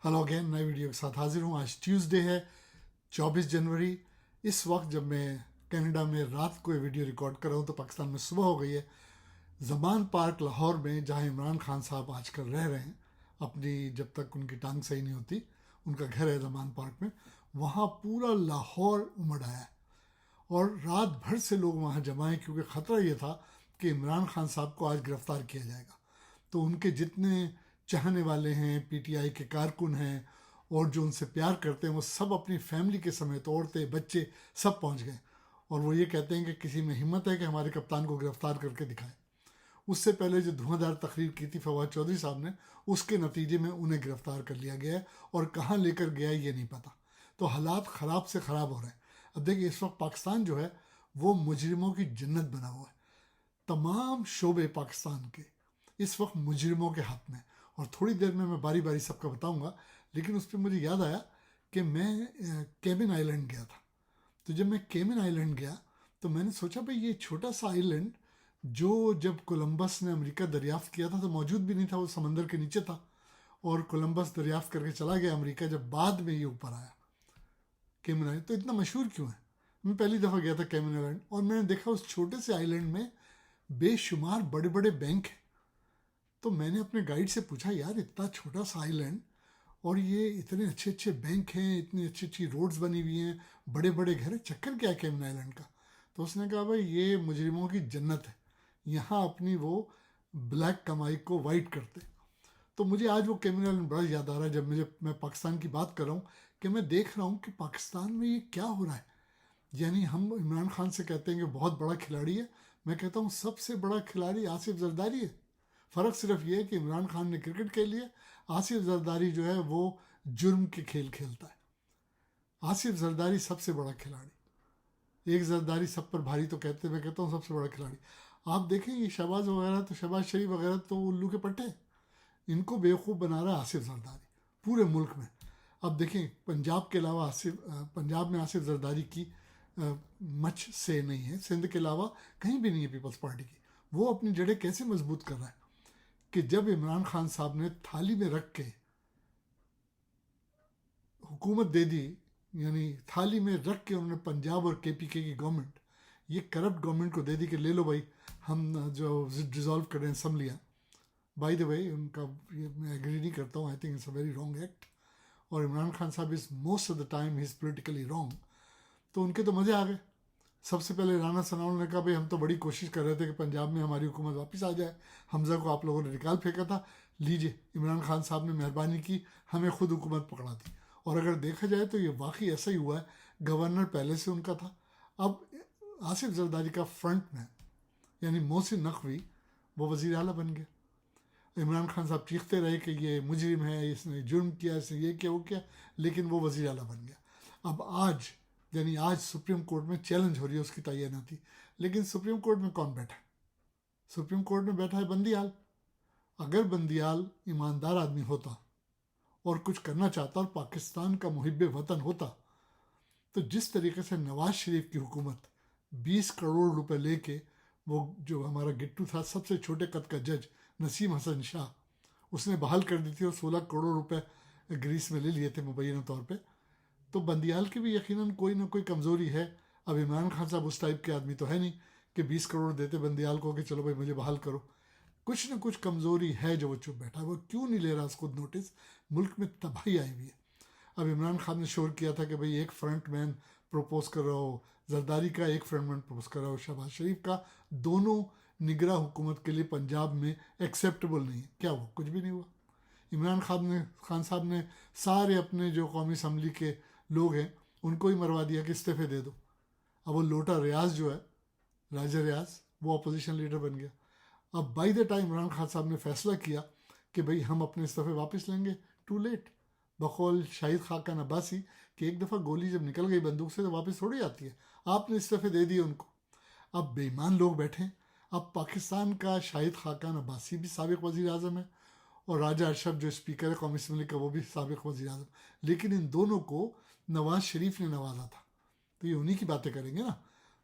Hello again, नई video के साथ हाजिर हूँ। आज ट्यूसडे है 24 जनवरी। इस वक्त जब मैं कनाडा में रात को ये वीडियो रिकॉर्ड कर रहा हूँ तो पाकिस्तान में सुबह हो गई है। ज़मान पार्क लाहौर में, जहाँ इमरान खान साहब आजकल रह रहे हैं अपनी, जब तक उनकी टांग सही नहीं होती, उनका घर है ज़मान पार्क में, वहाँ पूरा लाहौर उमड़ आया है और रात भर से लोग वहाँ जमा हैं, क्योंकि ख़तरा ये था कि इमरान खान साहब को आज गिरफ़्तार किया जाएगा। तो उनके जितने चाहने वाले हैं, पीटीआई के कारकुन हैं और जो उनसे प्यार करते हैं, वो सब अपनी फैमिली के समेत, औरतें, बच्चे, सब पहुंच गए। और वो ये कहते हैं कि किसी में हिम्मत है कि हमारे कप्तान को गिरफ्तार करके दिखाए। उससे पहले जो धुआंधार तकरीर की थी फवाद चौधरी साहब ने, उसके नतीजे में उन्हें गिरफ्तार कर लिया गया है और कहाँ लेकर गया ये नहीं पता। तो हालात ख़राब से ख़राब हो रहे हैं। अब देखिए, इस वक्त पाकिस्तान जो है वो मुजरिमों की जन्नत बना हुआ है। तमाम शोबे पाकिस्तान के इस वक्त मुजरिमों के हाथ में, और थोड़ी देर में मैं बारी बारी सबका बताऊंगा। लेकिन उस पर मुझे याद आया कि मैं कैमन आइलैंड गया था। तो जब मैं कैमन आइलैंड गया तो मैंने सोचा भाई, ये छोटा सा आइलैंड जो जब कोलंबस ने अमेरिका दरियाफ्त किया था तो मौजूद भी नहीं था, वो समंदर के नीचे था। और कोलंबस दरियाफ्त करके चला गया अमेरिका, जब बाद में ये ऊपर आया कैमन आइलैंड। तो इतना मशहूर क्यों है? मैं पहली दफ़ा गया था कैमन आइलैंड और मैंने देखा उस छोटे से आइलैंड में बेशुमार बड़े बड़े बैंक हैं। तो मैंने अपने गाइड से पूछा, यार इतना छोटा सा आइलैंड और ये इतने अच्छे अच्छे बैंक हैं, इतनी अच्छी अच्छी रोड्स बनी हुई हैं, बड़े बड़े घर हैं, चक्कर क्या है कैमन आइलैंड का? तो उसने कहा, भाई ये मुजरिमों की जन्नत है, यहाँ अपनी वो ब्लैक कमाई को वाइट करते। तो मुझे आज वो कैमन आइलैंड बड़ा याद आ रहा है जब मैं पाकिस्तान की बात कर रहा हूँ, कि मैं देख रहा हूँ कि पाकिस्तान में ये क्या हो रहा है। यानी हम इमरान खान से कहते हैं कि बहुत बड़ा खिलाड़ी है, मैं कहता हूँ सबसे बड़ा खिलाड़ी आसिफ जरदारी है। फ़र्क सिर्फ ये है कि इमरान खान ने क्रिकेट खेल लिया, आसिफ जरदारी जो है वो जुर्म के खेल खेलता है। आसिफ जरदारी सबसे बड़ा खिलाड़ी, एक जरदारी सब पर भारी तो कहते हैं, मैं कहता हूँ सबसे बड़ा खिलाड़ी। आप देखें ये शहबाज वगैरह, तो शहबाज शरीफ वगैरह तो उल्लू के पट्टे, इनको बेवकूफ़ बना रहा है आसिफ जरदारी पूरे मुल्क में। अब देखें, पंजाब के अलावा पंजाब में आसिफ जरदारी की मच से नहीं है, सिंध के अलावा कहीं भी नहीं है पीपल्स पार्टी की। वो अपनी जड़ें कैसे मजबूत कर रहा है कि जब इमरान खान साहब ने थाली में रख के हुकूमत दे दी, यानी थाली में रख के उन्होंने पंजाब और केपीके की गवर्नमेंट, ये करप्ट गवर्नमेंट को दे दी कि ले लो भाई, हम जो डिज़ोल्व कर रहे हैं असम्बलियाँ। बाय द वे, उनका ये मैं एग्री नहीं करता हूँ, I think it's a very wrong act. और इमरान खान साहब is most of the time he is politically wrong. तो उनके तो मज़े आ गए। सबसे पहले राना सनाउल्लाह ने कहा, भाई हम तो बड़ी कोशिश कर रहे थे कि पंजाब में हमारी हुकूमत वापस आ जाए, हमजा को आप लोगों ने निकाल फेंका था, लीजिए इमरान खान साहब ने मेहरबानी की, हमें खुद हुकूमत पकड़ा दी। और अगर देखा जाए तो ये वाकई ऐसा ही हुआ है। गवर्नर पहले से उनका था। अब आसिफ जरदारी का फ्रंट मैन यानी मोहसिन नकवी वो वज़ीर आला बन गया। इमरान खान साहब चीखते रहे कि ये मुजरिम है, इसने जुर्म किया, इसने ये किया वो किया, लेकिन वो वज़ीर आला बन गया। अब आज यानी आज सुप्रीम कोर्ट में चैलेंज हो रही है उसकी तैनाती। लेकिन सुप्रीम कोर्ट में कौन बैठा है? सुप्रीम कोर्ट में बैठा है बंदीयाल। अगर बंदीयाल ईमानदार आदमी होता और कुछ करना चाहता और पाकिस्तान का मुहिब वतन होता, तो जिस तरीके से नवाज शरीफ की हुकूमत 20 करोड़ रुपए लेके, वो जो हमारा गिट्टू था सबसे छोटे कद का जज नसीम हसन शाह, उसने बहाल कर दी थी और 16 करोड़ रुपए ग्रीस में ले लिए थे मुबैना तौर पे। तो बंदीयाल की भी यकीनन कोई ना कोई कमज़ोरी है। अब इमरान खान साहब उस टाइप के आदमी तो है नहीं कि 20 करोड़ देते बंदीयाल को कि चलो भाई मुझे बहाल करो। कुछ ना कुछ कमज़ोरी है जो वो चुप बैठा है। वो क्यों नहीं ले रहा उसको नोटिस? मुल्क में तबाही आई हुई है। अब इमरान खान ने शोर किया था कि भाई एक फ्रंट मैन प्रपोज कर रहा हो, जरदारी का एक फ्रंट मैन प्रपोज कर रहा हो, शहबाज शरीफ का, दोनों निगरा हुकूमत के लिए पंजाब में एक्सेप्टेबल नहीं है। क्या हुआ? कुछ भी नहीं हुआ। इमरान खान साहब ने सारे अपने जो कौमी असम्बली के लोग हैं उनको ही मरवा दिया कि इस्तीफे दे दो। अब वो लोटा रियाज जो है, राजा रियाज, वो अपोजिशन लीडर बन गया। अब by the time Imran Khan साहब ने फैसला किया कि भाई हम अपने इस्तीफे वापस लेंगे, टू लेट। बकौल शाहिद खाकान अब्बासी कि एक दफ़ा गोली जब निकल गई बंदूक से तो वापस थोड़ी आती है। आपने इस्तीफे दे दिए उनको। अब बेईमान लोग बैठे। अब पाकिस्तान का शाहिद खाकान अब्बासी भी साबिक वज़ीर आज़म है और राजा अरशद जो स्पीकर है कौमी असम्बली का, वो भी साबिक वज़ीर आज़म। लेकिन इन दोनों को नवाज शरीफ ने नवाजा था, तो ये उन्हीं की बातें करेंगे ना।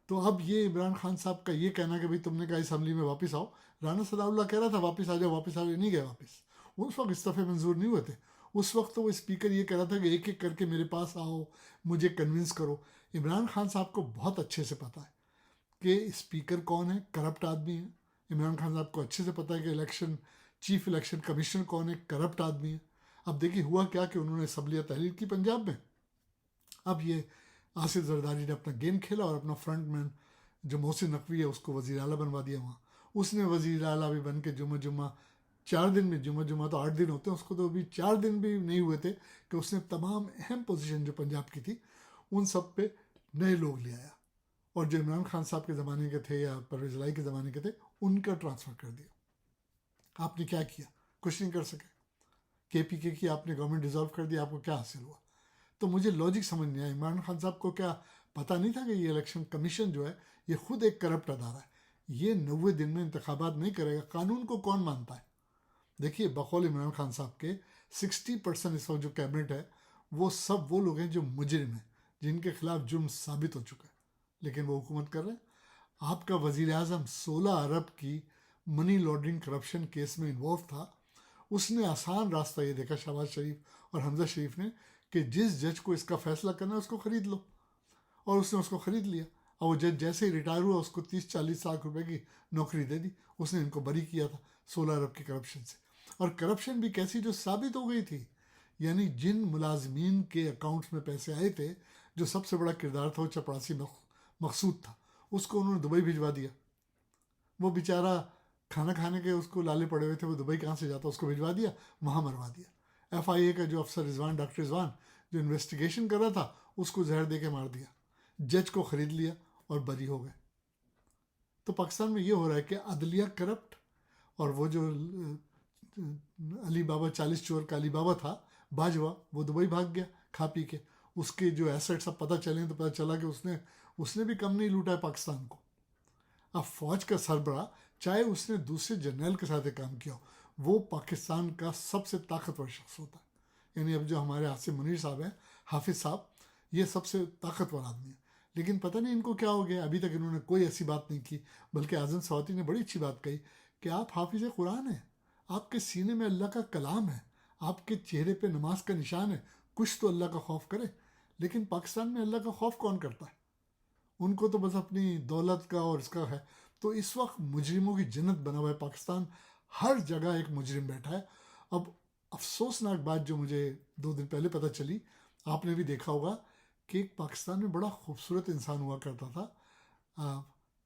तो अब ये इमरान खान साहब का ये कहना कि भाई तुमने कहा असम्बली में वापस आओ, राना सनाउल्लाह कह रहा था वापस आ जाओ वापस आ जाओ, नहीं गए वापस। उस वक्त इस्तीफे मंजूर नहीं हुए थे। اس وقت تو وہ اسپیکر یہ کہہ رہا تھا کہ ایک ایک کر کے میرے پاس آؤ، مجھے کنونس کرو۔ عمران خان صاحب کو بہت اچھے سے پتہ ہے کہ اسپیکر کون ہے، کرپٹ آدمی ہے۔ عمران خان صاحب کو اچھے سے پتہ ہے کہ چیف الیکشن کمیشنر کون ہے، کرپٹ آدمی ہے۔ اب دیکھیے ہوا کیا کہ انہوں نے اسمبلیہ تحلیل کی پنجاب میں۔ اب یہ آصف زرداری نے اپنا گیم کھیلا اور اپنا فرنٹ مین جو محسن نقوی ہے اس کو وزیر اعلیٰ بنوا دیا وہاں۔ اس نے وزیر اعلیٰ بھی بن کے جمعہ 4 دن میں، جمعہ تو 8 دن ہوتے ہیں، اس کو تو ابھی 4 دن بھی نہیں ہوئے تھے کہ اس نے تمام اہم پوزیشن جو پنجاب کی تھی ان سب پہ نئے لوگ لے آیا، اور جو عمران خان صاحب کے زمانے کے تھے یا پرویز الہی کے زمانے کے تھے ان کا ٹرانسفر کر دیا۔ آپ نے کیا کیا؟ کچھ نہیں کر سکے۔ KPK کی آپ نے گورنمنٹ ڈیزالو کر دیا، آپ کو کیا حاصل ہوا؟ تو مجھے لاجک سمجھ نہیں آیا۔ عمران خان صاحب کو کیا پتہ نہیں تھا کہ یہ الیکشن کمیشن جو ہے یہ خود ایک کرپٹ ادارہ ہے، یہ 90 دن میں انتخابات نہیں کرے گا؟ قانون کو کون مانتا ہے؟ دیکھیے بقول عمران خان صاحب کے 60% اس وقت جو کیبنٹ ہے وہ سب وہ لوگ ہیں جو مجرم ہیں، جن کے خلاف جرم ثابت ہو چکا ہے، لیکن وہ حکومت کر رہے ہیں۔ آپ کا وزیر اعظم 16 ارب کی منی لانڈرنگ کرپشن کیس میں انوالو تھا۔ اس نے آسان راستہ یہ دیکھا، شہباز شریف اور حمزہ شریف نے، کہ جس جج کو اس کا فیصلہ کرنا ہے اس کو خرید لو، اور اس نے اس کو خرید لیا۔ اور وہ جج جیسے ہی ریٹائر ہوا اس کو 30-40 لاکھ روپے کی نوکری دے دی۔ اس نے ان کو بری کیا تھا 16 ارب کی کرپشن سے، اور کرپشن بھی کیسی جو ثابت ہو گئی تھی، یعنی جن ملازمین کے اکاؤنٹس میں پیسے آئے تھے، جو سب سے بڑا کردار تھا وہ چپراسی مقصود تھا، اس کو انہوں نے دبئی بھجوا دیا۔ وہ بیچارہ کھانا کھانے کے اس کو لالے پڑے ہوئے تھے، وہ دبئی کہاں سے جاتا، اس کو بھجوا دیا، وہاں مروا دیا۔ FIA کا جو افسر رضوان، ڈاکٹر رضوان جو انویسٹیگیشن کر رہا تھا، اس کو زہر دے کے مار دیا، جج کو خرید لیا اور بری ہو گئے۔ تو پاکستان میں یہ ہو رہا ہے کہ عدلیہ کرپٹ، اور وہ جو علی بابا 40 چور کا علی بابا تھا باجوہ، وہ دبئی بھاگ گیا کھا پی کے۔ اس کے جو ایسٹس اب پتہ چلیں تو پتہ چلا کہ اس نے بھی کم نہیں لوٹا ہے پاکستان کو۔ اب فوج کا سربراہ، چاہے اس نے دوسرے جرنیل کے ساتھ کام کیا ہو، وہ پاکستان کا سب سے طاقتور شخص ہوتا ہے۔ یعنی اب جو ہمارے عاصم منیر صاحب ہیں، حافظ صاحب، یہ سب سے طاقتور آدمی ہیں، لیکن پتہ نہیں ان کو کیا ہو گیا، ابھی تک انہوں نے کوئی ایسی بات نہیں کی۔ بلکہ اعظم سواتی نے بڑی اچھی بات کہی کہ آپ حافظ قرآن ہیں، آپ کے سینے میں اللہ کا کلام ہے، آپ کے چہرے پہ نماز کا نشان ہے، کچھ تو اللہ کا خوف کرے۔ لیکن پاکستان میں اللہ کا خوف کون کرتا ہے؟ ان کو تو بس اپنی دولت کا اور اس کا ہے۔ تو اس وقت مجرموں کی جنت بنا ہوا ہے پاکستان، ہر جگہ ایک مجرم بیٹھا ہے۔ اب افسوسناک بات جو مجھے 2 دن پہلے پتہ چلی، آپ نے بھی دیکھا ہوگا کہ ایک پاکستان میں بڑا خوبصورت انسان ہوا کرتا تھا،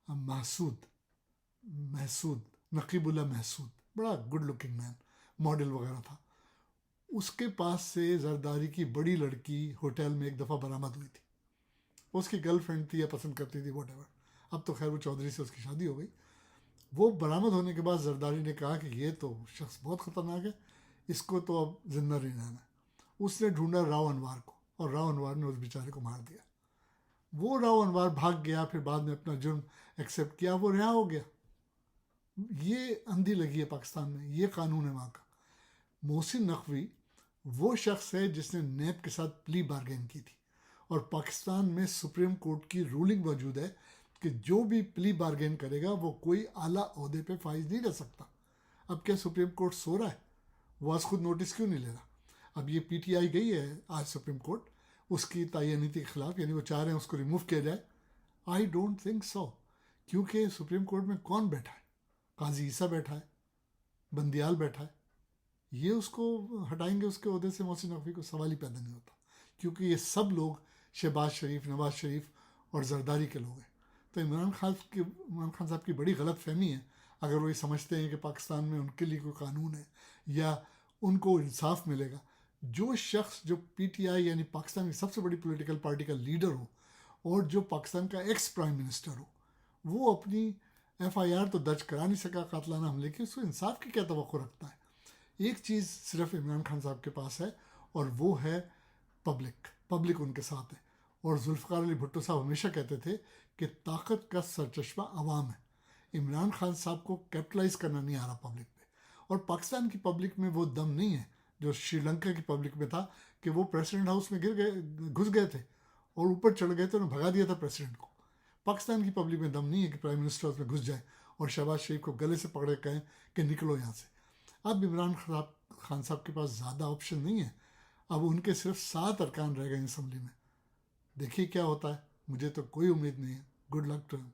محسود، نقیب اللہ محسود، بڑا گڈ لکنگ مین، ماڈل وغیرہ تھا۔ اس کے پاس سے زرداری کی بڑی لڑکی ہوٹل میں ایک دفعہ برآمد ہوئی تھی۔ اس کی گرل فرینڈ تھی یا پسند کرتی تھی، واٹ ایور، اب تو خیر وہ چودھری سے اس کی شادی ہو گئی۔ وہ برآمد ہونے کے بعد زرداری نے کہا کہ یہ تو شخص بہت خطرناک ہے، اس کو تو اب زندہ نہیں رہنا ہے۔ اس نے ڈھونڈا راؤ انوار کو، اور راؤ انوار نے اس بیچارے کو مار دیا۔ وہ راؤ انوار بھاگ گیا، پھر بعد میں اپنا جرم ایکسیپٹ کیا، وہ رہا ہو گیا۔ یہ اندھی لگی ہے پاکستان میں، یہ قانون ہے وہاں کا۔ محسن نقوی وہ شخص ہے جس نے نیب کے ساتھ پلی بارگین کی تھی، اور پاکستان میں سپریم کورٹ کی رولنگ موجود ہے کہ جو بھی پلی بارگین کرے گا وہ کوئی اعلیٰ عہدے پہ فائز نہیں رہ سکتا۔ اب کیا سپریم کورٹ سو رہا ہے؟ وہ آج خود نوٹس کیوں نہیں لے رہا؟ اب یہ PTI گئی ہے آج سپریم کورٹ اس کی تعینیتی کے خلاف، یعنی وہ چاہ رہے ہیں اس کو ریموو کیا جائے۔ آئی ڈونٹ تھنک سو، کیونکہ سپریم کورٹ میں کون بیٹھا ہے؟ قاضی عیسیٰ بیٹھا ہے، بندیال بیٹھا ہے، یہ اس کو ہٹائیں گے اس کے عہدے سے محسن نقوی کو؟ سوال ہی پیدا نہیں ہوتا، کیونکہ یہ سب لوگ شہباز شریف، نواز شریف اور زرداری کے لوگ ہیں۔ تو عمران خان صاحب کی بڑی غلط فہمی ہے اگر وہ یہ سمجھتے ہیں کہ پاکستان میں ان کے لیے کوئی قانون ہے یا ان کو انصاف ملے گا۔ جو شخص جو PTI یعنی پاکستان کی سب سے بڑی پولیٹیکل پارٹی کا لیڈر ہو، اور جو پاکستان کا ایکس پرائم منسٹر ہو، وہ اپنی FIR تو درج کرا نہیں سکا قاتلانہ حملے کی، اس کو انصاف کی کیا توقع رکھتا ہے؟ ایک چیز صرف عمران خان صاحب کے پاس ہے، اور وہ ہے پبلک ان کے ساتھ ہے۔ اور ذوالفقار علی بھٹو صاحب ہمیشہ کہتے تھے کہ طاقت کا سرچشمہ عوام ہے۔ عمران خان صاحب کو کیپٹلائز کرنا نہیں آ رہا پبلک پہ، اور پاکستان کی پبلک میں وہ دم نہیں ہے جو شری لنکا کی پبلک میں تھا، کہ وہ پریسیڈنٹ ہاؤس میں گھس گئے تھے اور اوپر چڑھ گئے تھے، انہوں نے بھگا دیا تھا پریسیڈنٹ کو۔ پاکستان کی پبلک میں دم نہیں ہے کہ پرائم منسٹر اس میں گھس جائے اور شہباز شریف کو گلے سے پکڑے کہیں کہ نکلو یہاں سے۔ اب عمران خان صاحب کے پاس زیادہ آپشن نہیں ہے اب ان کے صرف 7 ارکان رہ گئے ہیں اسمبلی میں. دیکھیے کیا ہوتا ہے. مجھے تو کوئی امید نہیں ہے. گڈ لک ٹو ہم.